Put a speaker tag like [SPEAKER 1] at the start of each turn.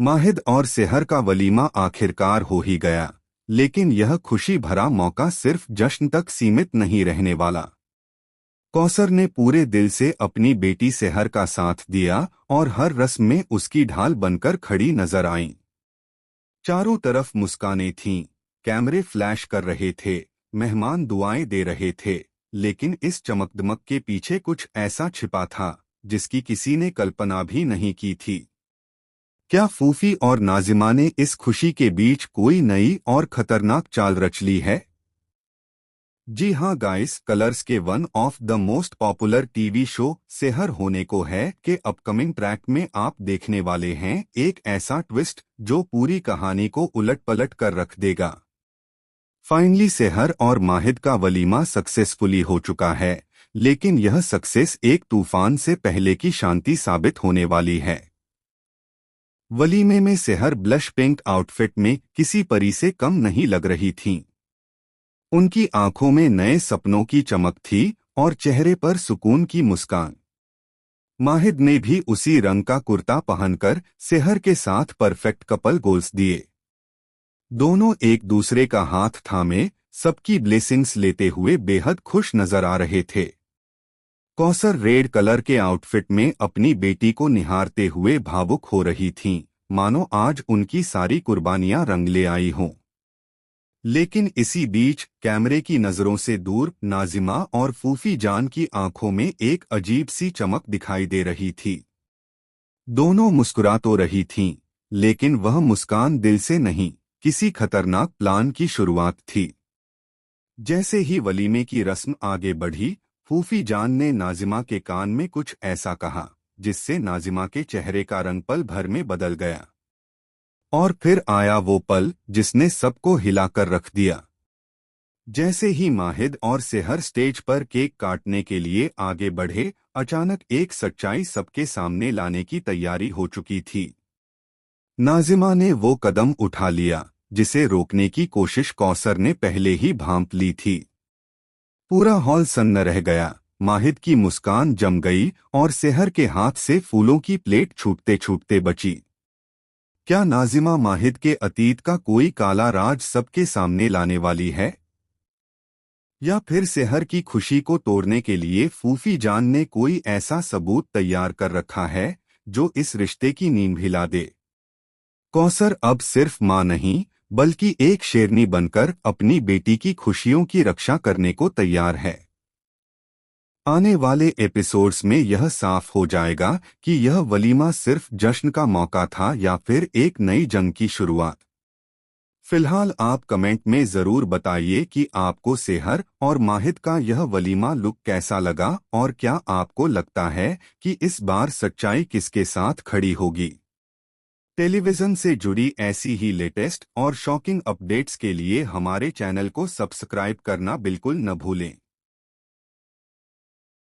[SPEAKER 1] माहिद और सेहर का वलीमा आखिरकार हो ही गया, लेकिन यह खुशी भरा मौका सिर्फ जश्न तक सीमित नहीं रहने वाला। कौसर ने पूरे दिल से अपनी बेटी सेहर का साथ दिया और हर रस्म में उसकी ढाल बनकर खड़ी नजर आईं। चारों तरफ मुस्कानें थीं, कैमरे फ्लैश कर रहे थे, मेहमान दुआएं दे रहे थे, लेकिन इस चमकदमक के पीछे कुछ ऐसा छिपा था जिसकी किसी ने कल्पना भी नहीं की थी। क्या फूफी और नाजिमा ने इस खुशी के बीच कोई नई और खतरनाक चाल रच ली है? जी हाँ गाइस, कलर्स के one of the most popular TV show सेहर होने को है के अपकमिंग ट्रैक में आप देखने वाले हैं एक ऐसा ट्विस्ट जो पूरी कहानी को उलट-पलट कर रख देगा। फाइनली सेहर और माहिद का वलीमा सक्सेसफुली हो चुका है, लेकिन यह सक्सेस एक तूफान से पहले की शांति साबित होने वाली है। वलीमे में सेहर ब्लश पिंक आउटफिट में किसी परी से कम नहीं लग रही थीं। उनकी आंखों में नए सपनों की चमक थी और चेहरे पर सुकून की मुस्कान। माहिद ने भी उसी रंग का कुर्ता पहनकर सेहर के साथ परफेक्ट कपल गोल्स दिए। दोनों एक दूसरे का हाथ थामे सबकी ब्लेसिंग्स लेते हुए बेहद खुश नजर आ रहे थे। कौसर रेड कलर के आउटफिट में अपनी बेटी को निहारते हुए भावुक हो रही थीं, मानो आज उनकी सारी कुर्बानियां रंग ले आई हों। लेकिन इसी बीच कैमरे की नजरों से दूर नाजिमा और फूफी जान की आंखों में एक अजीब सी चमक दिखाई दे रही थी। दोनों मुस्कुरा तो रही थीं, लेकिन वह मुस्कान दिल से नहीं, किसी खतरनाक प्लान की शुरुआत थी। जैसे ही वलीमे की रस्म आगे बढ़ी, फूफी जान ने नाजिमा के कान में कुछ ऐसा कहा जिससे नाजिमा के चेहरे का रंग पल भर में बदल गया। और फिर आया वो पल जिसने सबको हिलाकर रख दिया। जैसे ही माहिद और सेहर स्टेज पर केक काटने के लिए आगे बढ़े, अचानक एक सच्चाई सबके सामने लाने की तैयारी हो चुकी थी। नाजिमा ने वो कदम उठा लिया जिसे रोकने की कोशिश कौसर ने पहले ही भांप ली थी। पूरा हॉल सन्न रह गया, माहिद की मुस्कान जम गई और सेहर के हाथ से फूलों की प्लेट छूटते छूटते बची। क्या नाजिमा माहिद के अतीत का कोई काला राज सबके सामने लाने वाली है? या फिर सेहर की खुशी को तोड़ने के लिए फूफी जान ने कोई ऐसा सबूत तैयार कर रखा है जो इस रिश्ते की नींव हिला दे? कौसर अब सिर्फ मां नहीं, बल्कि एक शेरनी बनकर अपनी बेटी की खुशियों की रक्षा करने को तैयार है। आने वाले एपिसोड्स में यह साफ हो जाएगा कि यह वलीमा सिर्फ जश्न का मौका था या फिर एक नई जंग की शुरुआत। फिलहाल आप कमेंट में जरूर बताइए कि आपको सेहर और माहिद का यह वलीमा लुक कैसा लगा और क्या आपको लगता है कि इस बार सच्चाई किसके साथ खड़ी होगी। टेलीविजन से जुड़ी ऐसी ही लेटेस्ट और शॉकिंग अपडेट्स के लिए हमारे चैनल को सब्सक्राइब करना बिल्कुल न भूलें।